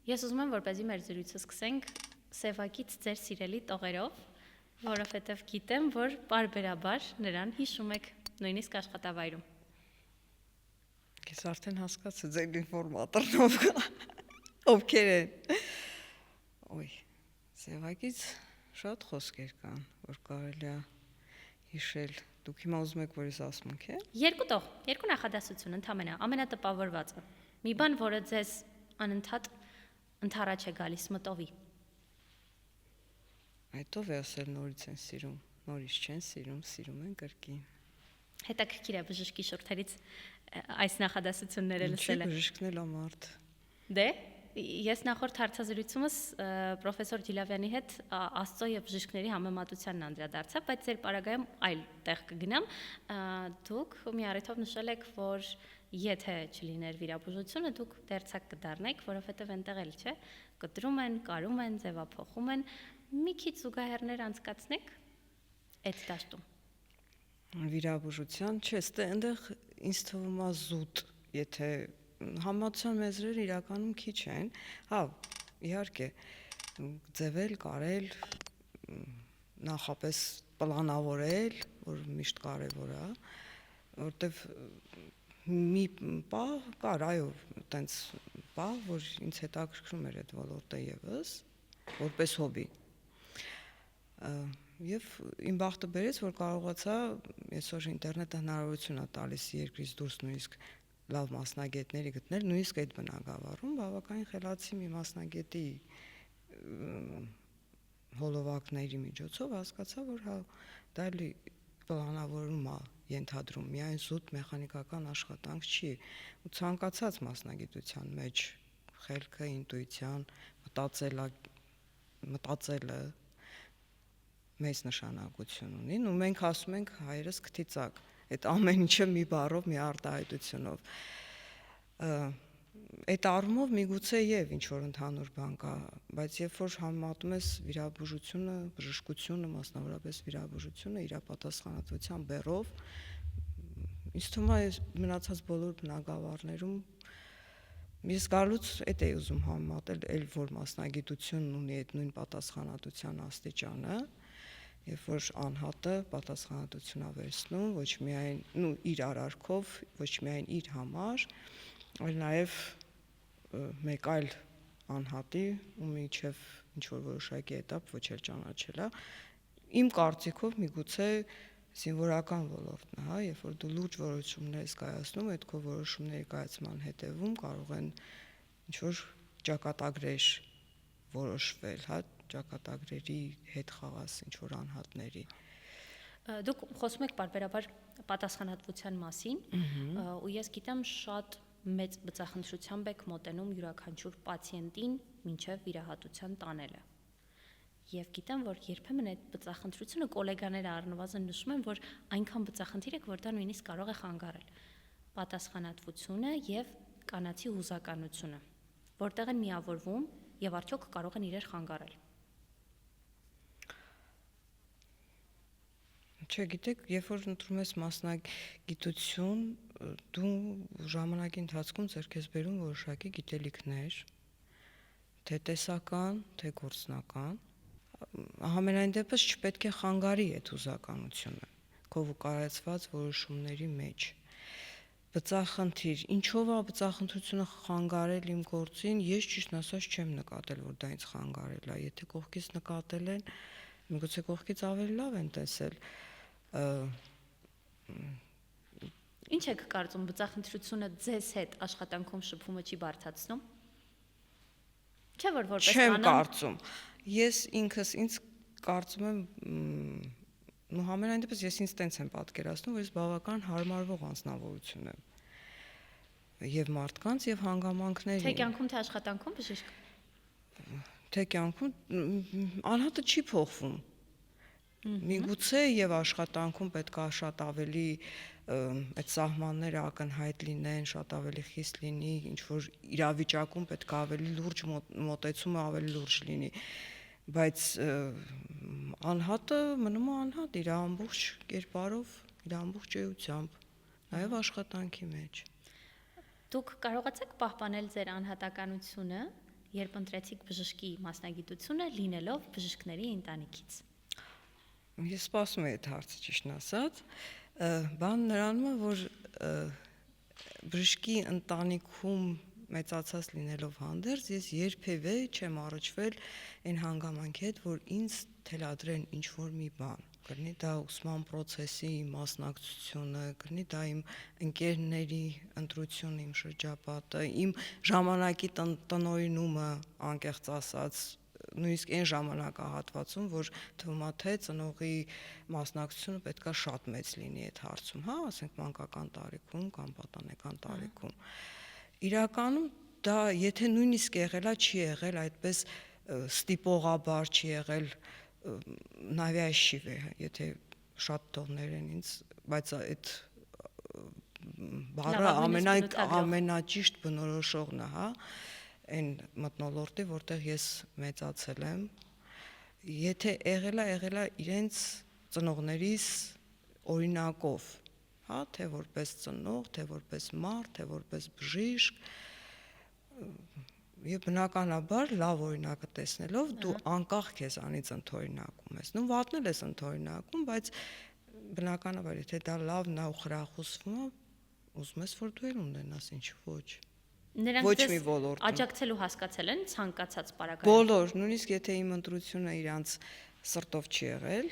Ես ուզում եմ, որպեսզի մեր զրույցը սկսենք Սևակից ձեր սիրելի տողերով, որովհետև գիտեմ, որ պարբերաբար նրան հիշում եք նույնիսկ աշխատավայրում։ Ես արդեն հասկացա ձեր ինֆորմատորնով ովքեր են։ Ոյ, Սևակից շատ խոսքեր կան, որ կարելի է հիշել։ Դուք հիմա ուզում եք, որ ես ասում եմ, չէ՞։ Երկու նախադասություն ընդհանրապես, ամենատպավորվածը։ Մի բան, որը ձեզ անընդհատ ընդառաջ է գալիս մտովի։ Այդով է ասել նորից են սիրում, նորից չեն սիրում, սիրում են կրկին։ Հետաքրքիր է բժշկի շուրթերից այս նախադասությունները լսելը։ Ինչի բժիշկն էլ ամարտ։ Դե, ես նախորդ հարցազրույցումս պրոֆեսոր Ջիլավյանի հետ Աստծո եւ բժիշկների համեմատությանն անդրադարձա, բայց ձեր պարագայում այլ տեղ կգնամ։ Դուք մի առիթով նշել եք, որ եթե չլիներ վիրաբուժությունը, դուք դերձակ կդառնայիք, որովհետեւ այնտեղ էլ չէ, կտրում են, կարում են, ձևափոխում են։ Մի քիչ զուգահեռներ անցկացնեք այդ դաշտում։ Վիրաբուժության, չէ, այնտեղ ինձ թվում է զուտ, եթե համացան մեզրերը իրականում քիչ են, հա, իհարկե, ձևել, կարել, նախապես պլանավորել, որ միշտ կարևոր է, որտեվ մի պահ կար, այո, տենց պահ, որ ինձ հետաքրքրում էր այդ ոլորտը եւս, որպես հոբի։ Եվ իմ բախտը բերեց, որ կարողացա այսօր ինտերնետը հնարավորություն է տալիս երկրից դուրս նույնիսկ լավ մասնագետների գտնել, նույնիսկ այդ բնակավարում բավականին խելացի մի մասնագետի հոլովակների միջոցով հասկացա, որ հա դա էլի պլանավորում է ենթադրում, միայն զուտ մեխանիկական աշխատանք չի, ու ցանկացած մասնագիտության մեջ խելքը, ինտուիցիան, մտածելը մեծ նշանակություն ունին, ու մենք ասում ենք հայերս քթիծակ, այդ ամեն ինչը մի բառով, մի արտահայտությունով։ Այդ առումով միգուցե եւ ինչ որ ընդհանուր բան կա, բայց երբ որ համեմատում ես վիրաբուժությունը, բժշկությունը, մասնավորապես վիրաբուժությունը իր պատասխանատվության բեռով, ինձ թվում է մնացած բոլոր բնակավարներում ես գալուց այդ էի ուզում համեմատել, այլ որ մասնագիտությունն ունի այդ նույն պատասխանատվության աստիճանը, երբ որ անհատը պատասխանատվություն է վերցնում ոչ միայն իր արարքով, ոչ միայն իր համար, այլ նաև մեկ այլ անհատի ու միջև ինչ որ որոշակի էտապ ոչ էլ ճանաչելա, իմ կարծիքով միգուցե զինվորական ոլորտն է, հա, երբ որ դու լուրջ որոշումներ ես կայացնում, այդ քո որոշումների կայացման հետևում կարող են ինչ որ ճակատագրեր որոշվել, հա, ճակատագրերի հետ խաղաս ինչ որ անհատների։ Դուք խոսում եք պարբերաբար պատասխանատվության մասին, ու ես գիտեմ շատ մեծ բծախնդրությամբ եք մոտենում յուրաքանչյուր պացիենտին մինչև վիրահատության տանելը։ Եվ գիտեմ, որ երբեմն այդ բծախնդրությունը գոլեգաները առնվազն նշում են, որ այնքան բծախնդիր է, որ դա նույնիսկ կարող է խանգարել պատասխանատվությունը եւ կանացի հուզականությունը, որտեղ են միավորվում եւ արդյոք կարող են իրար խանգարել։ Չէ, գիտեք, երբ որ ընտրում ես մասնագիտություն, դու ժամանակի ընթացքում ձեռք ես բերում որոշակի գիտելիքներ, թե տեսական, թե գործնական, համենայն դեպս չպետք է խանգարի այդ հուզականությունը քո կայացված որոշումների մեջ։ Բծախնդիր, ինչով է բծախնդրությունը խանգարել իմ գործին, ես ճիշտ ասած չեմ նկատել, որ դա ինձ խանգարել է, եթե կողքից նկատել են, միգուցե կողքից ավելի լավ են տեսել։ Ինչ եք կարծում, բծախնդրությունը ձեզ հետ աշխատանքում շփումը չի բարդացնում։ Չէ՞ որ որպես Չեմ կարծում։ Ես ինքս ինձ կարծում եմ, ու համենայն դեպս ես ինձ տենց եմ պատկերացնում, որ ես բավական հարմարվող անձնավորություն եմ։ Եվ մարդկանց, եւ հանգամանքների։ Թե կյանքում, թե աշխատանքում բժիշկ։ Թե կյանքում անհատը չի փոխվում։ Միգուցե եւ աշխատանքում պետք է շատ ավելի այդ սահմանները ակնհայտ լինեն, շատ ավելի խիստ լինի, ինչ որ իրավիճակում պետք է ավելի լուրջ մոտեցումը ավելի լուրջ լինի, բայց անհատը մնում է անհատ իր ամբողջ կերպարով, իր ամբողջ էությամբ, նաեւ աշխատանքի մեջ։ Դուք կարողացեք պահպանել ձեր անհատականությունը երբ ընտրեցիք բժշկի մասնագիտությունը լինելով բժիշկների ընտանիքից։ Ես սպասում եմ այդ հարցը ճիշտն ասած, բան նրանում է, որ բժշկի ընտանիքում մեծացած լինելով հանդերձ, ես երբևէ չեմ առճվել այն հանգամանքի հետ, որ ինձ թելադրեն ինչ-որ մի բան, կլինի դա ուսման process-ի մասնակցությունը, կլինի դա իմ ընկերների ընտրությունը, իմ շրջապատը, իմ ժամանակի տնօրինումը, անկեղծ ասած, նույնիսկ այն ժամանակահատվածում, որ թվում է թե ծնողի մասնակցությունը պետքա շատ մեծ լինի այդ հարցում, հա, ասենք մանկական տարիքում կամ պատանեկան տարիքում։ Իրականում դա եթե նույնիսկ եղելա, չի եղել այդպես ստիպողաբար, չի եղել նավյաշիվ է, եթե շատ տողներ են ինձ, բայց այդ բառը ամենաճիշտ բնորոշողն է, հա, այն մթնոլորտի, որտեղ ես մեծացել եմ, եթե եղելա իրենց ծնողներիս օրինակով, հա, թե որպես ծնող, թե որպես մարդ, թե որպես բժիշկ, եւ բնականաբար լավ օրինակը տեսնելով դու անկախ քեզանից ընդօրինակում ես։ Նու վատն էլ ես ընդօրինակում, բայց բնականաբար եթե դա լավն է ու խրախուսվում է, ուզում ես որ դու էլ ունենաս, ինչ ոչ։ Նրանք դες աջակցելու հասկացել են ցանկացած պարագայում։ Բոլոր, նույնիսկ եթե իմ ընտրությունը իրանց սրտով չի եղել,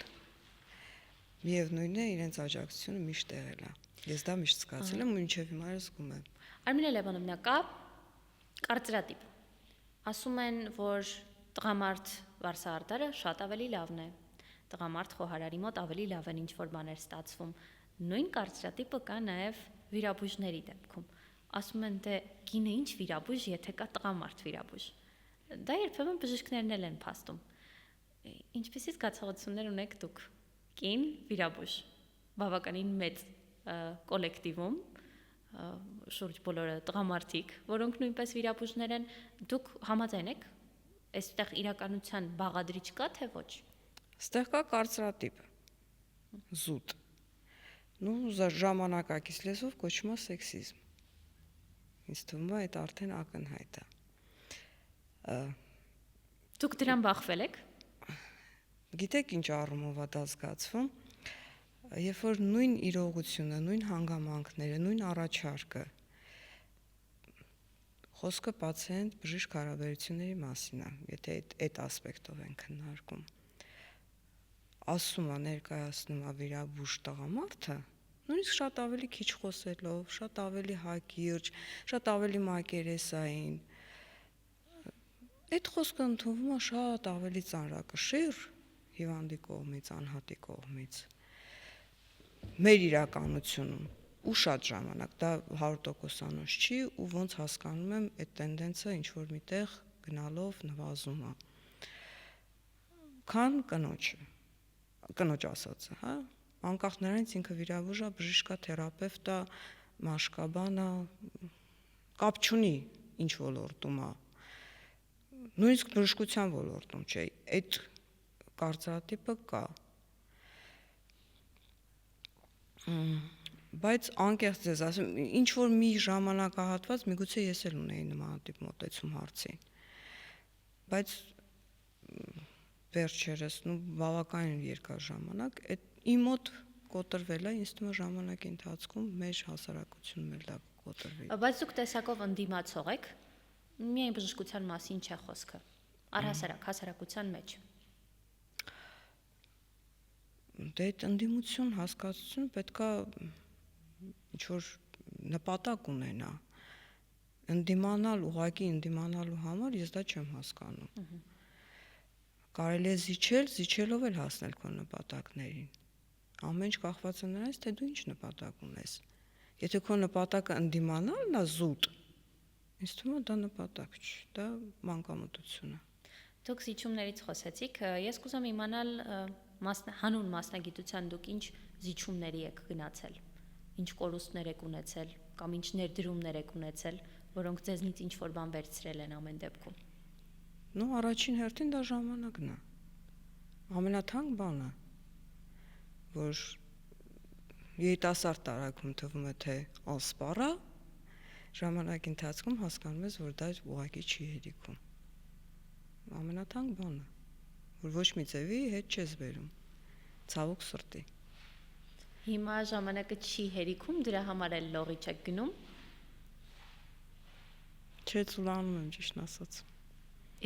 միևնույնն է իրենց աջակցությունը միշտ եղել է։ Ես դա միշտ զգացել եմ ու մինչև հիմա զգում եմ։ Արմինե Լևոնովնա, կա կարծրատիպ։ Ասում են, որ տղամարդ վարսահարդարը շատ ավելի լավն է։ Տղամարդ խոհարարի մոտ ավելի լավ են ինչ-որ բաներ ստացվում։ Նույն կարծրատիպը կա նաև վիրաբույժների դեպքում։ Ասում են, դե կինը ինչ վիրաբույժ, եթե կա տղամարդ վիրաբույժ։ Դա երբեմն բժիշկներն էլ են փաստում։ Ինչպիսի զգացողություններ ունեք դուք կին վիրաբույժ բավականին մեծ կոլեկտիվում, շուրջ բոլորը տղամարդիկ, որոնք նույնպես վիրաբույժներ են, դուք համաձայն եք այստեղ իրականության բաղադրիչ կա թե ոչ։ Այստեղ կա կարծրատիպ զուտ։ Ժամանակակից լեզվով կոչվում է սեքսիզմ։ Ինձ թվում է այդ արդեն ակնհայտ է։ Դուք դրան բախվել եք։ Գիտեք ինչ առումով է դա զգացվում, երբ որ նույն իրողությունը, նույն հանգամանքները, նույն առաջարկը խոսքը պացիենտ-բժիշկ հարաբերությունների մասին է, եթե այդ ասպեկտով են քննարկում։ Ասում է, ներկայացնում է վիրաբույժ տղամարդը, նույնիսկ շատ ավելի քիչ խոսելով, շատ ավելի հակիրճ, շատ ավելի մակերեսային։ Այդ խոսքը ընդունվում է շատ ավելի ծանրակշիռ հիվանդի կողմից, անհատի կողմից։ Մեր իրականությունում ու շատ ժամանակ դա 100%-անոց չի ու ոնց հասկանում եմ այդ տենդենսը ինչ որ միտեղ գնալով նվազում է։ Քան կնոջ ասածը, հա, անկախ նրանից ինքը վիրաբույժ է, բժիշկ է, թերապևտ է, մաշկաբան է, կապ չունի ինչ ոլորտում է։ Նույնիսկ բժշկության ոլորտում չէ, այդ կարծրատիպը կա։ Բայց անկեղծ ձեզ ասեմ, ինչ որ մի ժամանակահատված միգուցե ես էլ ունեի նմանատիպ մոտեցում հարցին։ Բայց վերջերս, բավականին երկար ժամանակ, այդ իմ մոտ կոտրվել է, ինձ թվում է ժամանակի ընթացքում մեր հասարակությունում էլ դա կոտրվի։ Բայց դուք տեսակով ընդդիմացող եք, միայն բժշկության մասին չէ խոսքը, առհասարակ հասարակության մեջ։ Դե այդ ընդդիմություն հասկացությունը պետքա ինչ-որ նպատակ ունենա։ Ընդդիմանալ, ուղղակի ընդդիմանալու համար ես դա չեմ հասկանում։ Կարելի է զիջելով էլ հասնել քո նպատակներին։ Ամեն ինչ կախված է նրանից, թե դու ինչ նպատակ ունես։ Եթե քո նպատակը ընդդիմանալն է զուտ, ինձ թվում է դա նպատակ չի, դա մանկամտություն է։ Դուք զիջումներից խոսեցիք, ես կուզեմ իմանալ հանուն մասնագիտության դուք ինչ զիջումների եք գնացել, ինչ կորուստներ եք ունեցել կամ ինչ ներդրումներ եք ունեցել, որոնք ձեզնից ինչ որ բան վերցրել են ամեն դեպքում։ Առաջին հերթին դա ժամանակն է։ Ամենաթանկ բանը, որ երիտասարդ տարիքում թվում է թե անսպառ է, ժամանակի ընթացքում հասկանում ես, որ դա ուղղակի չի հերիքում։ ամենաթանկ բանը, որ ոչ մի ձևի հետ չես բերում։ Ցավոք սրտի։ Հիմա ժամանակը չի հերիքում, դրա համար էլ լողի չեք գնում։ Չէ, ցուլանում եմ ճիշտ ասած։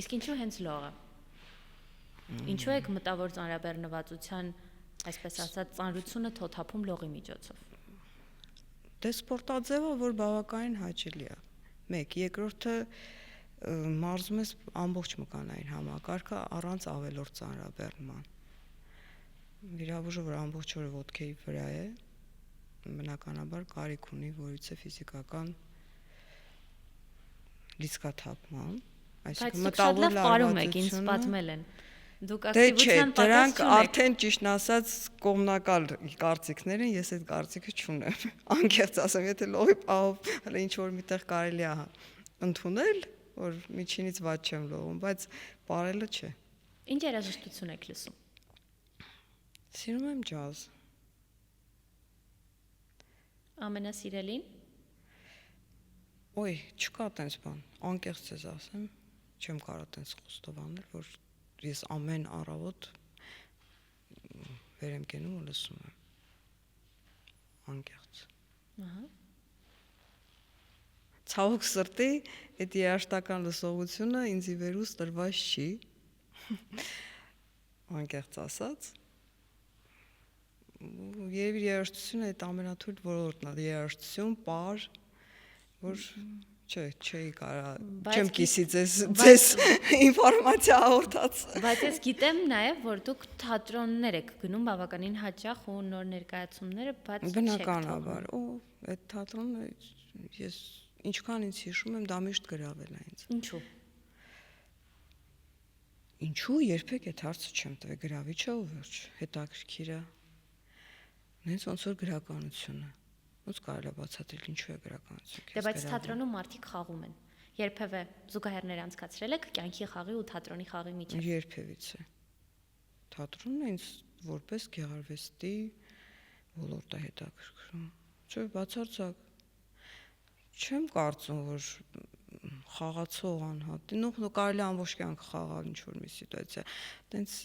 Իսկ ինչու հենց լողը։ Ինչու եք մտավոր ծանրաբեռնվածության, այսպես ասած, ծանրությունը թոթափում լողի միջոցով։ Դե սպորտաձևը, որ բավականին հաճելի է։ 1, երկրորդը մարզում ես ամբողջ մկանային համակարգը առանց ավելորդ ծանրաբեռնման։ Վիրաբուժը, որ ամբողջ օրը ոտքերի վրա է, բնականաբար կարիք ունի որից է ֆիզիկական լիցքաթափման, այսինքն մտավոր լարվածությունը։ Ինձ պատմել են։ Դուք ակտիվության պատասխան դրանք չունեք։ արդեն ճիշտ ասած կողմնակալ կարծիքներ են, ես այդ կարծիքը չունեմ։ Անկեղծ ասեմ, եթե լողի պահով հələ ինչ որ միտեղ կարելի է ընդունել, որ միջինից ված չեմ լողում, բայց բարելը չէ։ Ինչ երաժշտություն եք լսում։ Սիրում եմ ջազ։ Ամենասիրելին։ Ոյ, չկա տենց բան, անկեղծ ես ասեմ, չեմ կարող տենց խոստով անել, որ ես ամեն առավոտ վեր եմ կենում ու լսում եմ։ Անկեղծ։ Ահա։ Ցավոք սրտի, այդ երաշտական լսողությունը ինձի վերուս տրված չի։ Անկեղծ ասած։ Երևի երաժշտությունը այդ ամենաթույլ ոլորտն է, երաժշտություն, պար, որ չէի կարա, չեմ կիսի ձեզ ինֆորմացիա հաղորդած։ Բայց ես գիտեմ նաև, որ դուք թատրոններ եք գնում բավականին հաճախ ու նոր ներկայացումները բաց չեք թողնում։ Բնականաբար, այդ թատրոնը ես ինչքան ինձ հիշում եմ, դա միշտ գրավել է ինձ։ Ինչու։ Ինչու երբեք այդ հարցը չեմ տվել, գրավիչ է ու վերջ, հետաքրքիր է։ Նենց ոնց որ գրականությունը։ Ոնց կարելի է բացատրել ինչու է գրականություն։ Դե բայց թատրոնում մարդիկ խաղում են։ Երբևէ զուգահեռներ անցկացրել եք կյանքի խաղի ու թատրոնի խաղի միջև։ Երբևիցե։ Թատրոնն ինձ որպես գեղարվեստի ոլորտ է հետաքրքրում։ Չէ, բացարձակ։ Չեմ կարծում, որ խաղացող անհատ։ Նույն կարելի է ամբողջ կյանք խաղալ ինչ որ մի սիտուացիա։ Տենց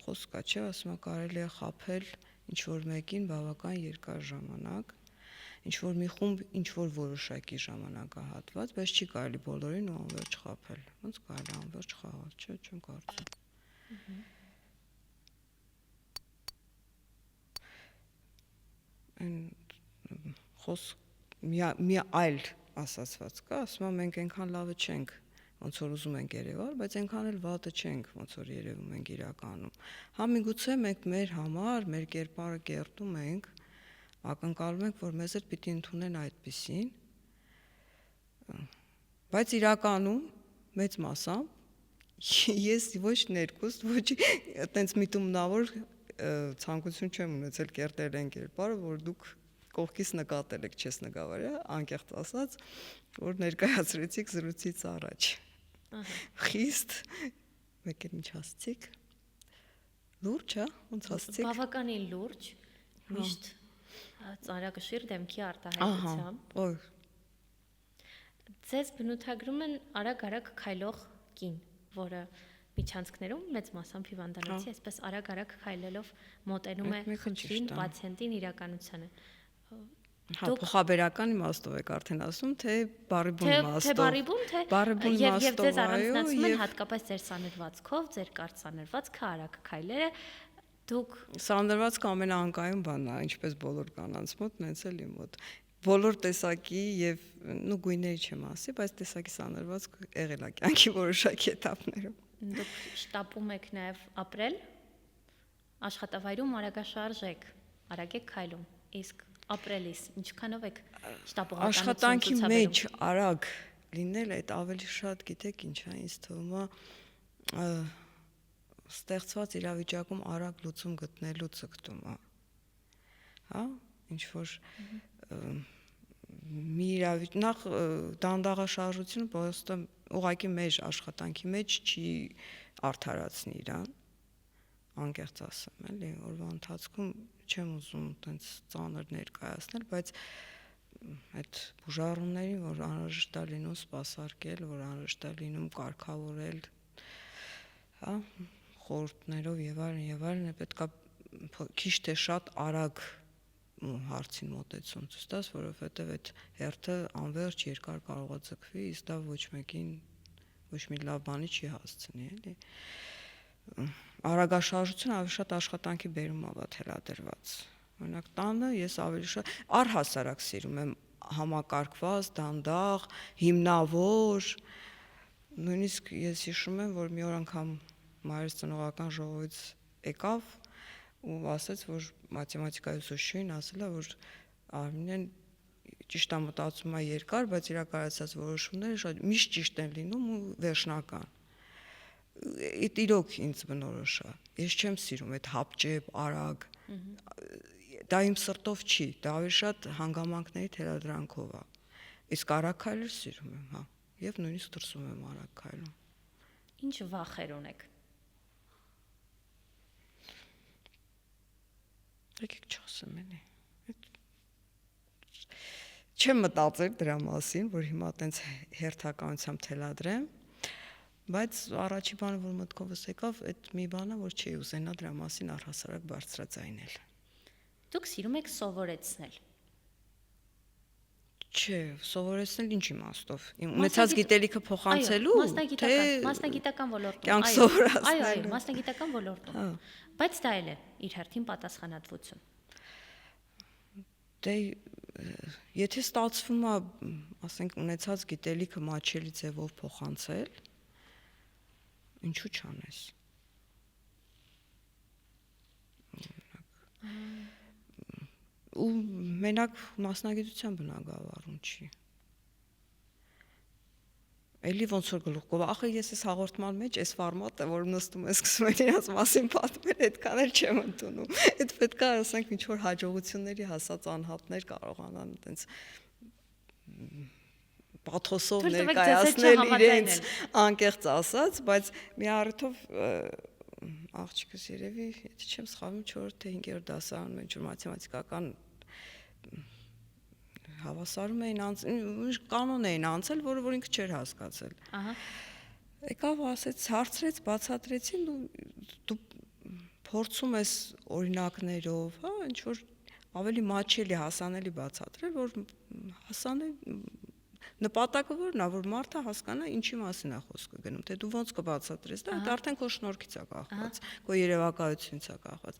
խոսք կա, չէ, ասում են կարելի է խաբել ինչ որ մեկին բավական երկար ժամանակ, ինչ որ մի խումբ ինչ որ որոշակի ժամանակահատված, բայց չի կարելի բոլորին ու անverջ խաբել։ Ոնց կարելի է անverջ խաղալ, չէ, չեմ կարծում։ Այն խոսք մի այլ ասացված կա, ասում եմ մենք այնքան լավը չենք, ոնց որ ուզում ենք երևալ, բայց այնքան էլ վատը չենք, ոնց որ երևում ենք իրականում։ Հա միգուցե մենք մեր համար, մեր կերպարը կերտում ենք, ակնկալում ենք, որ մեզ էլ պիտի ընդունեն այդպիսին, բայց իրականում մեծ մասամբ ես ոչ ներքուստ, ոչ այտենց միտումնավոր ցանկություն չեմ ունեցել կերտել այն կերպարը, որ դուք կողքից նկատել եք, չես նկավարել, անկեղծ ասած, որ ներկայացրեցիք զրույցից առաջ։ Խիստ մեկ էլ ինչ ասցիք։ Լուրջ, հա, ոնց ասցիք։ Բավականին լուրջ, միշտ ծանրակշիռ դեմքի արտահայտությամբ։ Օ։ Ձեզ բնութագրում են արագ-արագ քայլող կին, որը միջանցքներում մեծ մասամբ հիվանդանոցի այսպես արագ-արագ քայլելով մոտենում է խնդրին, պացիենտին, իրականությանը։ Հա, փոխաբերական իմաստով եք արդեն ասում, թե բարիբուն իմաստով։ Թե բարիբուն, թե բարիբուն իմաստով, եւ ձեզ առանձնացնում են հատկապես ձեր սանրվածքով, ձեր կարճ սանրվածքը, արագ քայլերը, դուք սանրվածքը ամենաանկայուն բանն է, ինչպես բոլոր կանանց մոտ, նենց էլ իմ մոտ։ Բոլոր տեսակի եւ գույների չեմ ասի, բայց տեսակի սանրվածք եղել է կյանքի որոշակի этаպներում։ Դուք շտապում եք նաեւ ապրել, աշխատավայրում արագաշարժ եք, արագ եք քայլում, իսկ ապրելիս ինչքանով եք շտապողականություն աշխատանքի մեջ արագ լինել այդ ավելի շատ, գիտեք ինչ է, ինձ թվում է ստեղծված իրավիճակում արագ լուծում գտնելու ցկտում է։ Հա, ինչ որ մի նախ դանդաղաշարժությունը պրոստը ուղղակի մեր աշխատանքի մեջ չի արդարացնի իրան, անկեղծ ասեմ, էլի, օրվա ընթացքում չեմ ուզում տենց ծանր ներկայացնել, բայց այդ բուժառուներին, որ անհրաժեշտ է լինում սպասարկել, որ անհրաժեշտ է լինում կարգավորել, հա, խորհուրդներով եւ այլն, պետքա քիչ թե շատ արագ հարցին մոտեցում ցույց տաս, որովհետեւ այդ հերթը անverջ երկար կարող է ձգվի, իսկ դա ոչ մեկին ոչ մի լավ բանի չի հասցնի, էլի։ Արագաշարժությունը ավելի շատ աշխատանքի բերում ա թելադրված։ Օրինակ տանը ես ավելի շատ առհասարակ սիրում եմ համակարգված, դանդաղ, հիմնավոր, նույնիսկ ես հիշում եմ, որ մի օր անգամ մայրս ծնողական ժողովից եկավ ու ասաց, որ մաթեմատիկայի ուսուցչուհին ասել է, որ Արմինեն ճիշտ է մտածում է երկար, բայց իր կայացած որոշումները շատ միշտ ճիշտ են լինում ու վերջնական։ Այդ իրոք ինձ բնորոշ է։ Ես չեմ սիրում այդ հապճեպ, արագ։ Դա իմ սրտով չի, դա ավելի շատ հանգամանքների թելադրանքով է։ Իսկ արագ քայլել սիրում եմ, հա, եւ նույնիսկ դրսում եմ արագ քայլում։ Ինչ վախեր ունեք։ Եկեք չասեմ էլի։ Չեմ մտածել դրա մասին, որ հիմա տենց հերթականությամբ թելադրեմ, բայց առաջի բանը, որ մտքովս եկավ, այդ մի բանը, որ չի ուզենա դրա մասին առհասարակ բարձրաձայնել։ Դուք սիրում եք սովորեցնել։ Չէ, սովորեցնել ինչ իմաստով։ Ունեցած գիտելիքը փոխանցելու, թե մասնագիտական ոլորտում։ Կյանք սովորացնելու։ Այո, մասնագիտական ոլորտում։ Բայց դա էլ է իր հերթին պատասխանատվություն։ Դե եթե ստացվում է, ասենք, ունեցած գիտելիքը մաչելի ձևով փոխանցել, ինչու չանես։ Ու մենակ մասնագիտության բնագավառում չի։ Էլի ոնց որ գլուխով, ախր ես այս հաղորդման մեջ այս ֆորմատը, որ նստում եմ սկսում եմ իրաց մասին պատմել, այդքան էլ չեմ ընդունում։ Այդ պետք է, ասենք, ինչ որ հաջողությունների հասած անհատներ կարողանան այտենց պաթոսով ներկայացնել իրենց անկեղծ ասած, բայց մի առիթով աղջիկս երևի, եթե չեմ սխալվում, 4-րդ թե 5-րդ դասարանում ինչ որ մաթեմատիկական հավասարում էին կանոն էին անցել, որը որ ինքը չէր հասկացել։ Ահա։ Եկավ ասեց, հարցրեց, բացատրեցին, դու փորձում ես օրինակներով, հա, ինչ որ ավելի մաչելի, հասանելի բացատրել, որ հասանելի նպատակը որն է, որ մարդը հասկանա ինչի մասին է խոսքը գնում, թե դու ոնց կբացատրես, դա արդեն քո շնորհքից է կախված, քո երևակայությունից է կախված։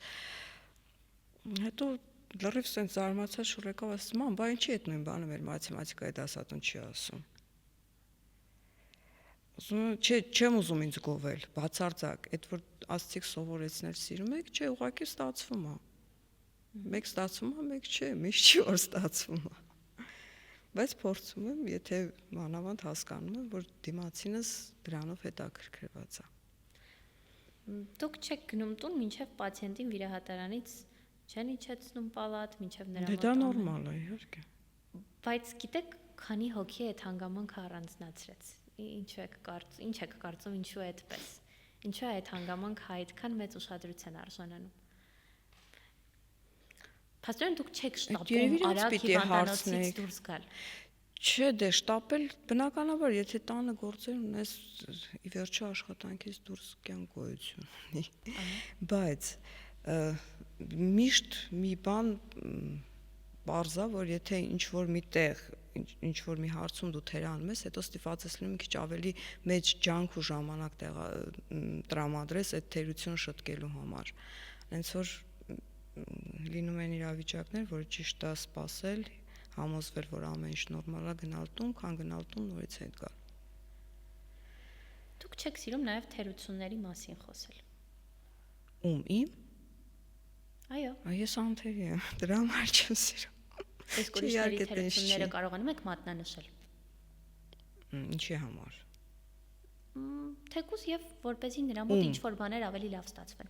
Հետո լրիվ sense զարմացած շուռ եկավ, ասես, ման, բա ինչի այդ նույն բանը մեր մաթեմատիկայի դասատուն չի ասում։ Ասում եմ, չէ, չեմ ուզում ինձ գովել, բացարձակ, այդ որ ասցիք սովորեցնել սիրում եք, չէ, ուղղակի ստացվում է։ Մեկ ստացվում է, մեկ չէ, միշտ չի որ ստացվում է։ Բայց փորձում եմ, եթե մանավանդ հասկանում եմ, որ դիմացինս դրանով հետաքրքրված է։ Դուք չեք գնում տուն, մինչև պացիենտին վիրահատարանից չեն իջեցնում պալատ, մինչև նրա մոտ։ Դա նորմալ է, իհարկե։ Բայց գիտեք, քանի հոգի այդ հանգամանքը առանձնացրեց։ Ինչ եք կարծում, ինչու է այդպես։ Ինչու է այդ հանգամանքը այդքան մեծ ուշադրության արժանանում։ Փաստորեն դուք չեք շտապում արագ հիվանդանոցից դուրս գալ։ Չէ, դե շտապել բնականաբար, եթե տանը գործեր ունես, ի վերջո աշխատանքից դուրս կյանք գոյություն ունի։ Բայց միշտ մի բան պարզա, որ եթե ինչ-որ մի տեղ, ինչ-որ մի հարցում դու թերանում ես, հետո ստիպված ես լինում մի քիչ ավելի մեծ ջանք ու ժամանակ տրամադրես այդ թերությունը շտկելու համար։ Հենց որ լինում են իրավիճակներ, որ ճիշտ է սпасել, համոզվել, որ ամեն ինչ նորմալ է, գնալ տուն, քան գնալ տուն նորից հետ գալ։ Դուք չեք սիրում նաև թերությունների մասին խոսել։ Ում իմ։ Այո։ Ես անթերի եմ, դրա համար չեմ սիրում։ Իսկ ուրիշների թերությունները կարողանում եք մատնանշել։ Ինչի համար։ Թեկուզ եւ որպեսզի նրա մոտ ինչ-որ բաներ ավելի լավ ստացվեն։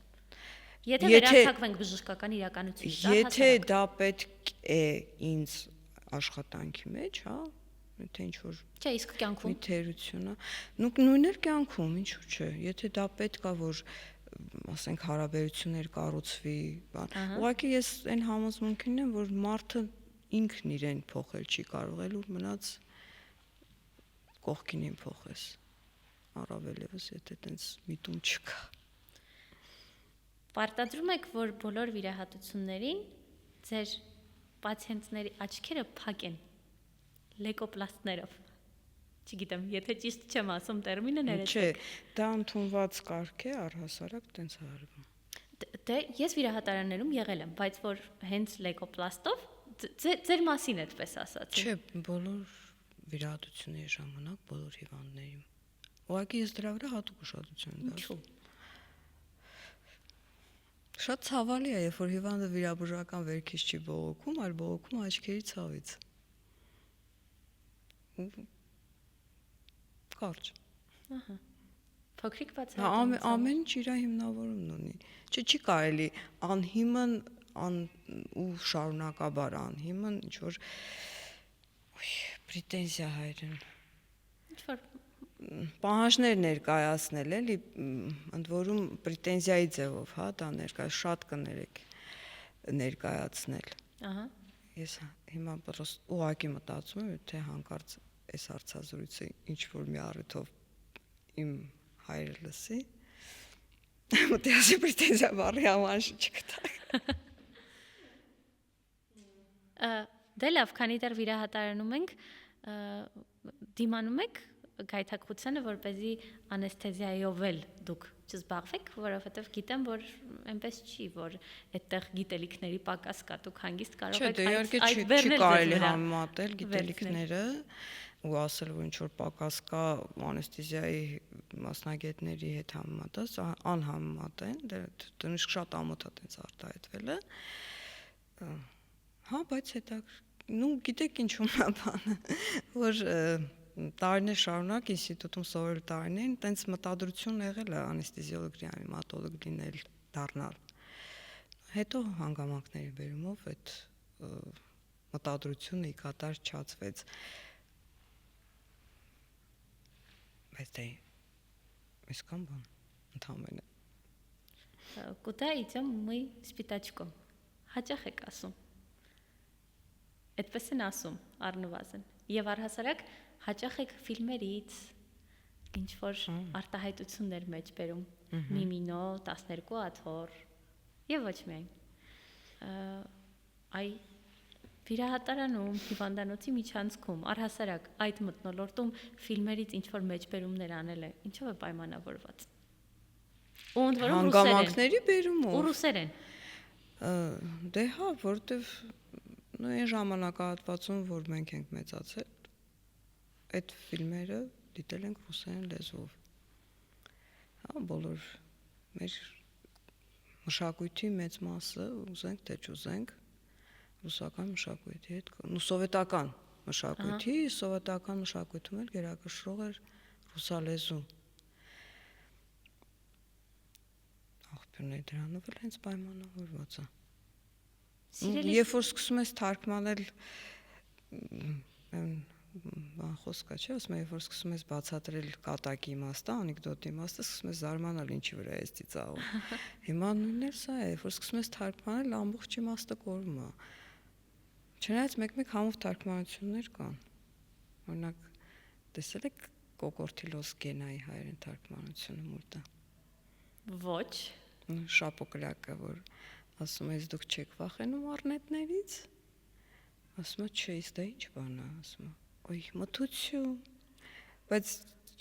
Եթե վերահսկվենք բժշկական իրականությունից, եթե դա պետք է ինձ աշխատանքի մեջ, հա, եթե ինչ-որ չէ, իսկ կյանքում մի թերությունը, նույն էր կյանքում, ինչու՞ չէ, եթե դա պետք է որ ասենք հարաբերություններ կառուցվի, բան։ Ուղղակի ես այն համոզմունքին եմ, որ մարդը ինքն իրեն փոխել չի կարող, էլ ու մնաց կողքին փոխես։ առավել եւս եթե տենց միտում չկա։ Պարտադրում եք, որ բոլոր վիրահատություններին ձեր պացիենտների աչքերը փակեն լեկոպլաստներով։ Չգիտեմ, եթե ճիշտ չեմ ասում տերմինը ներեցեք։ Չէ, դա ընդունված կարգ է, առհասարակ տենց է արվում։ Դե ես վիրահատարաններում եղել եմ, բայց որ հենց լեկոպլաստով ձեր մասին այդպես ասացին։ Չէ, բոլոր վիրահատությունների ժամանակ բոլոր հիվանդներին։ Ուղղակի ես դրա վրա հատուկ ուշադրություն եմ դարձնում։ Շատ ցավալի է, երբ որ հիվանդը վիրաբուժական վերքից չի բողոքում, այլ բողոքում աչքերի ցավից։ Կարճ։ Ահա։ Փոքրիկ բացահայտում։ Ամեն ինչ իր հիմնավորումն ունի։ Չի կարելի անհիմն ու շարունակաբար անհիմն ինչ որ պրետենզիա հայրեն։ Ինչ որ պահանջներ ներկայացնել էլի, ընդ որում պրետենզիայի ձևով, հա, դա շատ կներեք ներկայացնել։ Ահա։ Ես հիմա պրոստը ուղղակի մտածում եմ, թե հանկարծ այս հարցազրույցը ինչ որ մի առիթով իմ հայրը լսի, մտածի պրետենզիա բառի համանշը չգտա։ Դե լավ, քանի դեռ վիրահատարանում ենք, դիմանում եք գայթակղությանը, որպեսզի անեսթեզիայով էլ դուք չզբաղվեք, որովհետև գիտեմ, որ այնպես չի, որ այդտեղ գիտելիքների պակաս կա, դուք հանգիստ կարող եք այդ բեռնել կարելի համեմատել գիտելիքները ու ասել, որ ինչ որ պակաս կա անեսթեզիայի մասնագետների հետ համեմատած, անհամեմատեն, դա շատ ամոթ է տենց արտահայտվել է։ Հա, բայց հետո գիտեք ինչու՞մ է բանը, որ տարիներ շարունակ ինստիտուտում սովորել տարիներին տենց մտադրություն եղել է անեսթեզիոլոգ ռեանիմատոլոգ լինել դառնալ։ Հետո հանգամանքների բերումով այդ մտադրությունը ի կատար չացվեց։ Բայց դե իսկան բան ընդհանրապես Куда идем мы с Пятачком։ Հաճախ եք ասում։ Այդպես են ասում առնվազն։ Եվ առհասարակ հաճախ եք ֆիլմերից ինչ որ արտահայտություններ մեջ բերում։ Միմինո 12 աթոռ եւ ոչ միայն։ Այ վիրահատարանում, հիվանդանոցի միջանցքում առհասարակ այդ մթնոլորտում ֆիլմերից ինչ որ մեջբերումներ անել է, ինչով է պայմանավորված։ Ու ընդ որում հանգամանքների բերումով։ Ու ռուսերեն։ Դե հա, որտեվ այն ժամանակահատվածում, որ մենք ենք մեծացել, այդ ֆիլմերը դիտել ենք ռուսերեն լեզվով։ Հա, բոլոր մեր մշակույթի մեծ մասը, ուզենք թե չուզենք, ռուսական մշակույթի հետ, սովետական մշակույթում էլ գերակշռող էր ռուսալեզու։ Աղբյուրների դրանով էլ հենց պայմանավորված է։ Երբ որ սկսում ես թարգմանել, բան խոսքա չէ, ասում եմ, երբ որ սկսում ես բացատրել կատակի իմաստը, անեկդոտի իմաստը, սկսում ես զարմանալ ինչի վրա ես ծիծաղում։ Հիմա նույնն էլ սա է, երբ որ սկսում ես թարգմանել, ամբողջ իմաստը կորում է։ Չնայած մեկ-մեկ համով թարգմանություններ կան։ Օրինակ, տեսել եք Կոկորտիլոս Գենայի հայերեն թարգմանությունը մուլտը։ Ոչ։ Շապոկլյակը, որ ասում ես դուք չեք վախենում առնետներից։ Ասում է, չէ, իսկ դա ինչ բան է, ասում է։ Ոյ, մթություն։ Բայց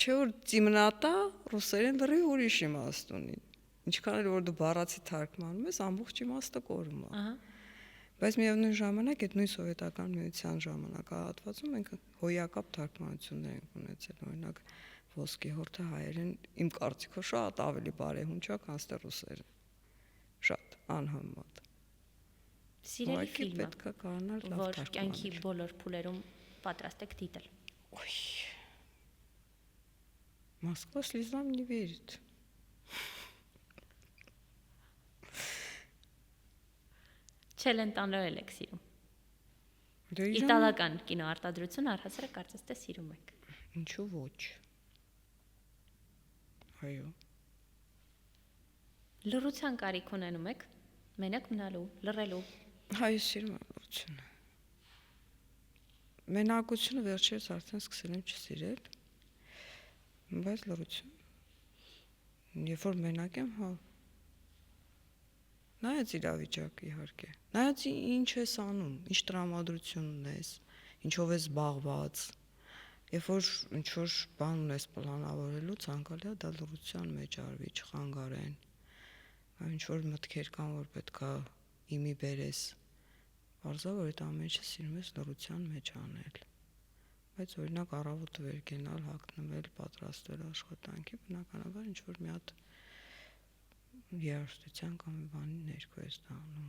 չէ որ ծիմնատա ռուսերեն լրիվ ուրիշ իմաստ ունի։ Ինչքան էլ որ դու բառացի թարգմանում ես, ամբողջ իմաստը կորում է։ Ահա։ Բայց միևնույն ժամանակ այդ նույն սովետական միության ժամանակահատվածում մենք հոյակապ թարգմանություններ ենք ունեցել, օրինակ ոսկի հորթը հայերեն իմ կարծիքով շատ ավելի բարեհունչակ անստե ռուսերեն։ Շատ անհամեմատ։ Սիրելի ֆիլմը, պետք է կարողանալ լավ որ թարգմանել։ կյանքի բոլոր փուլերում պատրաստ եք դիտել։ Ոյ։ Москва слезам не верит։ Չելենտանել եք սիրում։ Դե Իտալական կինոարտադրություն առհասարակ կարծես թե սիրում եք։ Ինչու ոչ։ Այո։ Լռության կարիք ունենում եք, մենակ մնալու, լռելու։ Հայ սիրում եմ լռությունը։ Մենակությունը վերջերս արդեն սկսել եմ չսիրել։ Բայց լրություն։ Երբ որ մենակ եմ, հա։ Նայած իրավիճակը իհարկե։ Նայած ինչ ես անում, ինչ տրամադրություն ունես, ինչով ես զբաղված։ Երբ որ ինչ որ բան ունես պլանավորելու, ցանկալի է դա լրության մեջ արվի, չխանգարեն։ Ինչ որ մտքեր կան, որ պետքա իմի բերես։ Պարզա որ այդ ամեն ինչը սիրում ես լրության մեջ անել։ Բայց օրինակ առավոտը վեր գնալ, հագնվել, պատրաստվել աշխատանքի, բնականաբար ինչ որ մի հատ երաժշտության կամ մի բանի ներքո ես դառնում։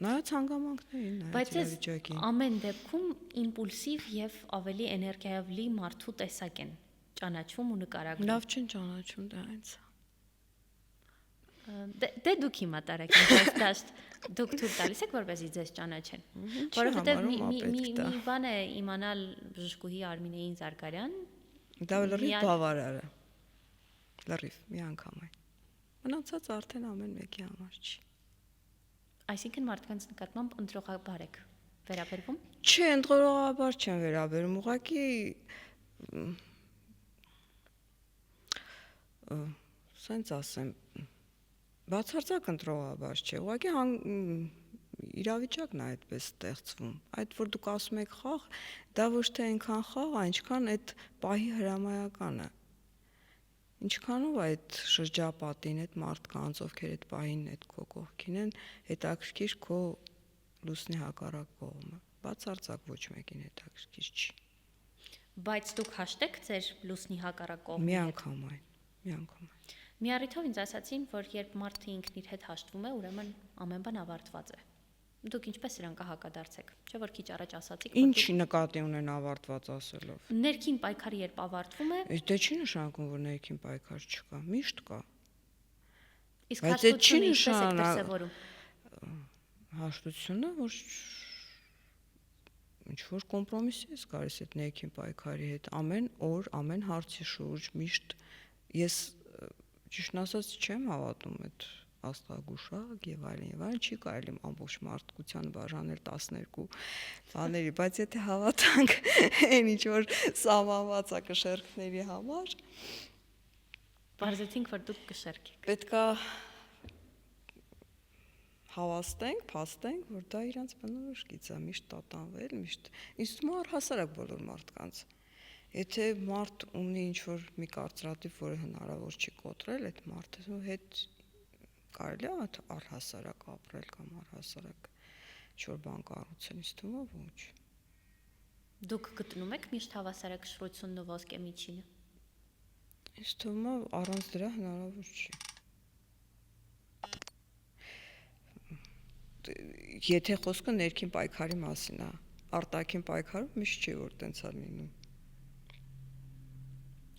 Նայած հանգամանքներին, նայած իրավիճակին։ Բայց ամեն դեպքում իմպուլսիվ եւ ավելի էներգիայով լի մարդու տեսակ են ճանաչում ու նկարագրում։ Լավ չեն ճանաչում դա ինձ։ Դե դուք հիմա տարեք ինձ դաշտ դուք թույլ տալիս եք որպեսզի ձեզ ճանաչեն։ Որովհետեւ մի բան է իմանալ բժշկուհի Արմինեին Զարգարյան։ Դա լրիվ բավարար է։ Լրիվ մի անգամ է։ Մնացած արդեն ամեն մեկի համար չի։ Այսինքն մարդկանց նկատմամբ ընտրողաբար եք վերաբերվում։ Չէ, ընտրողաբար չեմ վերաբերում, ուղղակի սենց ասեմ, բացարձակ ընտրողաբար չէ, ուղղակի իրավիճակն է այդպես ստեղծվում։ Այդ որ դուք ասում եք խաղ, դա ոչ թե այնքան խաղ, այնքան այդ պահի հրամայականը։ Ինչքանով այդ շրջապատին, այդ մարդկանց, ովքեր այդ պահին այդ քո կողքին են, հետաքրքիր քո լուսնի հակառակ կողմը։ Բացարձակ ոչ մեկին հետաքրքիր չի։ Բայց դուք հաշտեք ձեր լուսնի հակառակ կողմը։ Մի անգամ այն, մի անգամ այն։ Մի առիթով ինձ ասացին, որ երբ մարդը ինքն իր հետ հաշտվում է, ուրեմն ամեն բան ավարտված է։ Դուք ինչպես սրան կհակադարձեք։ Չէ՞ որ քիչ առաջ ասացիք, որ Ինչ նկատի ունեն ավարտված ասելով։ Ներքին պայքարը երբ ավարտվում է, Դե չի նշանակում, որ ներքին պայքար չկա, միշտ կա։ իսկ հաշտությունը ինչպես եք դրսևորում։ Հաշտությունը, որ ինչ որ կոմպրոմիսի ես գալիս այդ ներքին պայքարի հետ, ամեն օր, ամեն հարցի շուրջ միշտ ես ճիշտն ասած չեմ հավատում այդ աստղագուշակ եւ այլն, չի կարելի ամբողջ մարդկությանը բաժանել 12 բաների, բայց եթե հավատանք այն ինչ որ սահմանված է կշեռքների համար, բարձեցինք, որ դուք կշեռք եք։ Պետքա հավաստենք, փաստենք, որ դա իրանց բնորոշքից է, միշտ տատանվել, միշտ ինձ թվում է առհասարակ բոլոր մարդկանց։ Եթե մարդ ունի ինչ-որ մի կարծրատիպ, որը հնարավոր չի կոտրել, այդ մարդու հետ կարելի է առհասարակ ապրել կամ առհասարակ ինչ-որ բան կառուցել, ինձ թվում է ոչ։ Դուք գտնում եք միշտ հավասարակշռությունն ու ոսկե միջինը։ Ինձ թվում է առանց դրա հնարավոր չի։ Եթե խոսքը ներքին պայքարի մասին է, արտաքին պայքարում միշտ չի որ տենց է լինում։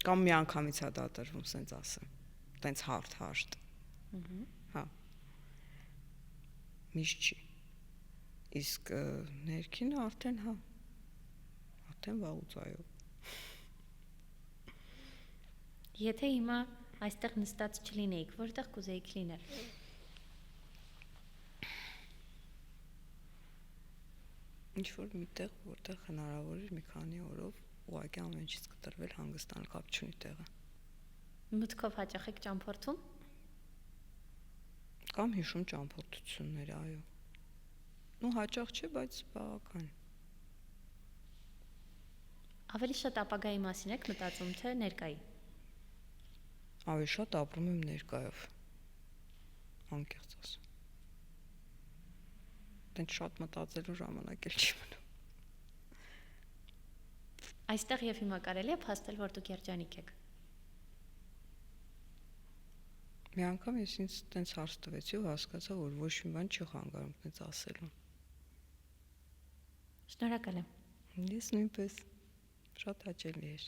Կամ մի անգամից է դա տրվում, սենց ասեմ, տենց հարթ հաշտ։ Հա։ Միշտ չի։ Իսկ ներքինը արդեն հա։ Արդեն վաղուց այո։ Եթե հիմա այստեղ նստած չլինեիք, որտեղ կուզեիք լինել։ Ինչ որ միտեղ, որտեղ հնարավոր է մի քանի օրով ուղղակի ամեն ինչից կտրվել հանգստանալ, կապ չունի տեղը։ Մտքով հաճախ եք ճամփորդում։ Կամ հիշում ճամփորդություններ, այո։ Ու հաճախ չէ, բայց բավական։ Ավելի շատ ապագայի մասին եք մտածում, թե ներկայի։ Ավելի շատ ապրում եմ ներկայով։ Անկեղծ ասում։ Դեն շատ մտածելու ժամանակ էլ չի մնում։ Այստեղ եւ հիմա կարելի է փաստել, որ դուք երջանիկ եք։ Մի անգամ ես ինձ տենց հարց տվեցի ու հասկացա, որ ոչ մի բան չի խանգարում տենց ասելու։ Շնորհակալ եմ։ Ես նույնպես շատ հաճելի էր։